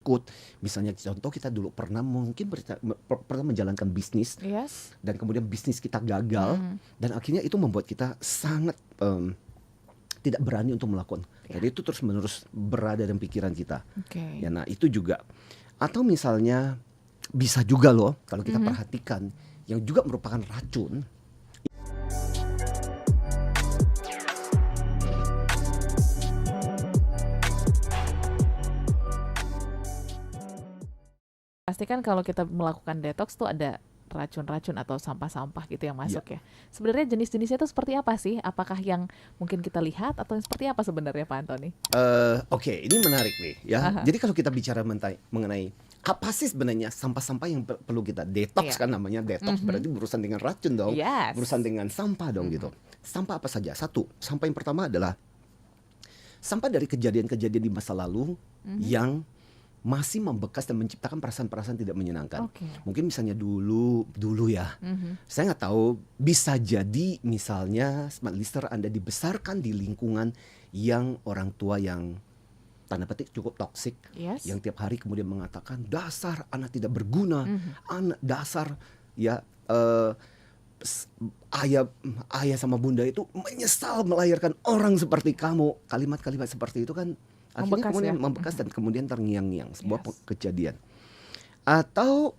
takut. Misalnya contoh kita dulu pernah mungkin pernah menjalankan bisnis Yes. dan kemudian bisnis kita gagal Mhm. dan akhirnya itu membuat kita sangat tidak berani untuk melakukan. Ya. Jadi itu terus menerus berada dalam pikiran kita. Oke. Ya, nah itu juga. Atau misalnya bisa juga loh kalau kita perhatikan yang juga merupakan racun. Pastikan kalau kita melakukan detox tuh ada racun-racun atau sampah-sampah gitu yang Ya, masuk ya. Sebenarnya jenis-jenisnya itu seperti apa sih? Apakah yang mungkin kita lihat atau yang seperti apa sebenarnya Pak Antoni? oke, ini menarik nih ya. Aha. Jadi kalau kita bicara mengenai apa sih sebenarnya sampah-sampah yang perlu kita detox, Iya. kan namanya detox berarti berurusan dengan racun dong, Yes. berurusan dengan sampah dong gitu. Sampah apa saja? Satu, sampah yang pertama adalah sampah dari kejadian-kejadian di masa lalu yang masih membekas dan menciptakan perasaan-perasaan tidak menyenangkan. Oke. Mungkin misalnya dulu ya, saya nggak tahu, bisa jadi misalnya smart listener Anda dibesarkan di lingkungan yang orang tua yang tanda petik cukup toksik, Yes. yang tiap hari kemudian mengatakan dasar anak tidak berguna, anak dasar ya ayah sama bunda itu menyesal melahirkan orang seperti kamu. Kalimat-kalimat seperti itu kan akhirnya Membekas kemudian ya. membekas dan kemudian terngiang-ngiang sebuah Yes. kejadian. Atau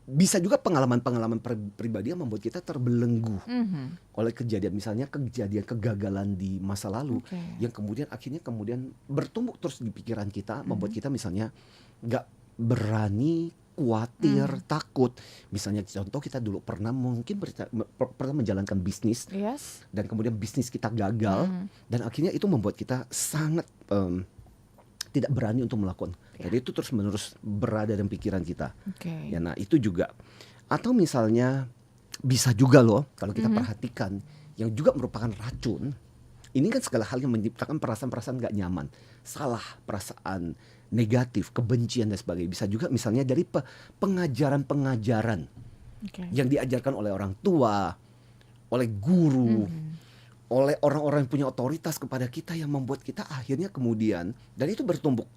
bisa juga pengalaman-pengalaman pribadi yang membuat kita terbelenggu oleh kejadian, misalnya kejadian kegagalan di masa lalu Oke. yang kemudian akhirnya bertumbuk terus di pikiran kita, membuat kita misalnya nggak berani, khawatir, takut. Misalnya contoh kita dulu pernah pernah menjalankan bisnis Yes. dan kemudian bisnis kita gagal dan akhirnya itu membuat kita sangat tidak berani untuk melakukan. Ya. Jadi itu terus menerus berada dalam pikiran kita. Oke. Ya, nah itu juga. Atau misalnya bisa juga loh kalau kita perhatikan yang juga merupakan racun. Ini kan segala hal yang menciptakan perasaan-perasaan gak nyaman, salah, perasaan negatif, kebencian dan sebagainya. Bisa juga misalnya dari pengajaran-pengajaran Oke. yang diajarkan oleh orang tua, oleh guru, oleh orang-orang yang punya otoritas kepada kita yang membuat kita akhirnya kemudian, dan itu bertumbuk.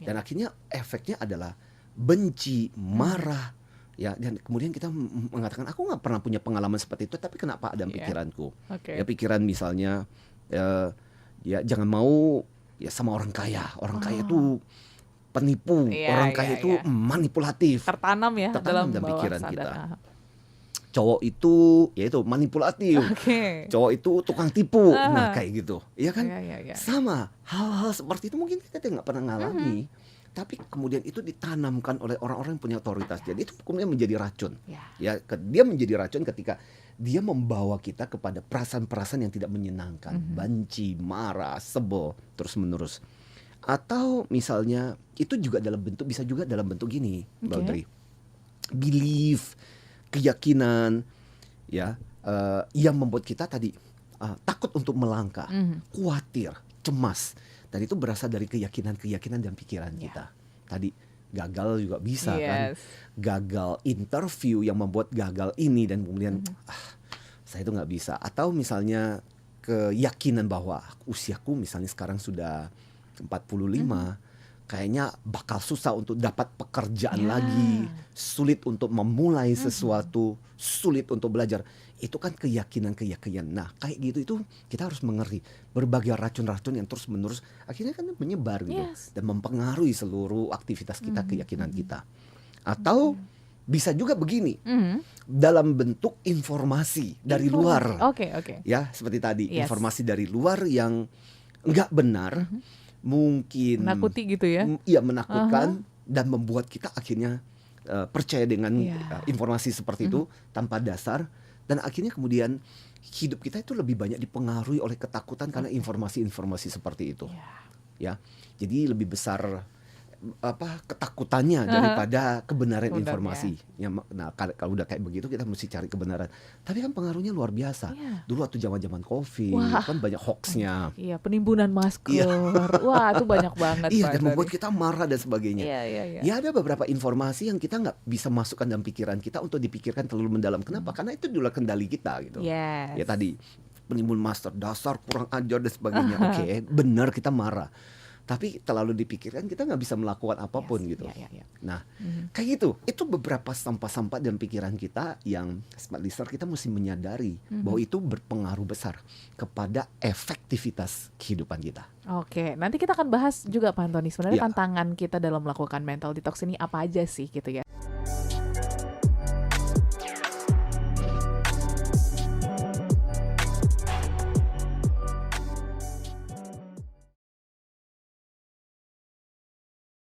Dan akhirnya efeknya adalah benci, marah, ya, dan kemudian kita mengatakan aku nggak pernah punya pengalaman seperti itu, tapi kenapa ada dalam Iya. pikiranku? Oke. Ya pikiran misalnya ya jangan mau ya sama orang kaya. Orang kaya itu penipu, Iya, orang iya, kaya itu iya. manipulatif. Tertanam ya Tertanam dalam bawah pikiran sadar. kita. Aha. Cowok itu ya itu manipulatif. Oke. Cowok itu tukang tipu. Nah, kayak gitu. Iya kan? Iya, iya, iya. Sama, hal-hal seperti itu mungkin kita nggak pernah ngalami. Tapi kemudian itu ditanamkan oleh orang-orang yang punya otoritas. Jadi itu kemudian menjadi racun. Ya. Ya, dia menjadi racun ketika dia membawa kita kepada perasaan-perasaan yang tidak menyenangkan, benci, marah, sebel, terus-menerus. Atau misalnya itu juga bisa juga dalam bentuk gini, Mbak Oke. Audrey. Belief, keyakinan, ya, yang membuat kita tadi takut untuk melangkah, khawatir, cemas. Dan itu berasal dari keyakinan-keyakinan dan pikiran kita. Tadi gagal juga bisa kan, Yes. gagal interview yang membuat gagal ini dan kemudian saya itu nggak bisa. Atau misalnya keyakinan bahwa usiaku misalnya sekarang sudah 45, kayaknya bakal susah untuk dapat pekerjaan Ya. lagi, sulit untuk memulai sesuatu, sulit untuk belajar. Itu kan keyakinan-keyakinan. Nah, kayak gitu itu kita harus mengerti berbagai racun-racun yang terus-menerus akhirnya kan menyebar gitu Yes. dan mempengaruhi seluruh aktivitas kita, keyakinan kita. Atau bisa juga begini, dalam bentuk informasi dari luar. Oke, oke. Ya, seperti tadi, Yes. informasi dari luar yang enggak benar, mungkin Menakuti gitu ya. iya, menakutkan dan membuat kita akhirnya percaya dengan Iya. informasi seperti itu tanpa dasar, dan akhirnya kemudian hidup kita itu lebih banyak dipengaruhi oleh ketakutan karena informasi-informasi seperti itu. Ya, jadi lebih besar ketakutannya daripada kebenaran Kebenarannya. informasi. Ya, nah kalau udah kayak begitu kita mesti cari kebenaran. Tapi kan pengaruhnya luar biasa. Iya. Dulu waktu zaman-zaman COVID Wah. kan banyak hoaxnya. Iya, penimbunan masker. Iya. Wah, itu banyak banget. Iya, Pak dan membuat Antoni. kita marah dan sebagainya. Iya, iya, iya. Ya, ada beberapa informasi yang kita nggak bisa masukkan dalam pikiran kita untuk dipikirkan terlalu mendalam. Kenapa? Karena itu di luar kendali kita gitu. Yes. Ya tadi penimbun master, dasar kurang ajar dan sebagainya. Oke, benar kita marah. tapi terlalu dipikirkan kita nggak bisa melakukan apapun Yes, gitu. ya, ya, ya. Nah, Mhm. kayak gitu. Itu beberapa sampah-sampah dalam pikiran kita yang smart listener kita mesti menyadari bahwa Mhm. itu berpengaruh besar kepada efektivitas kehidupan kita. Oke, nanti kita akan bahas juga Pak Antoni, sebenarnya Ya. tantangan kita dalam melakukan mental detox ini apa aja sih gitu ya.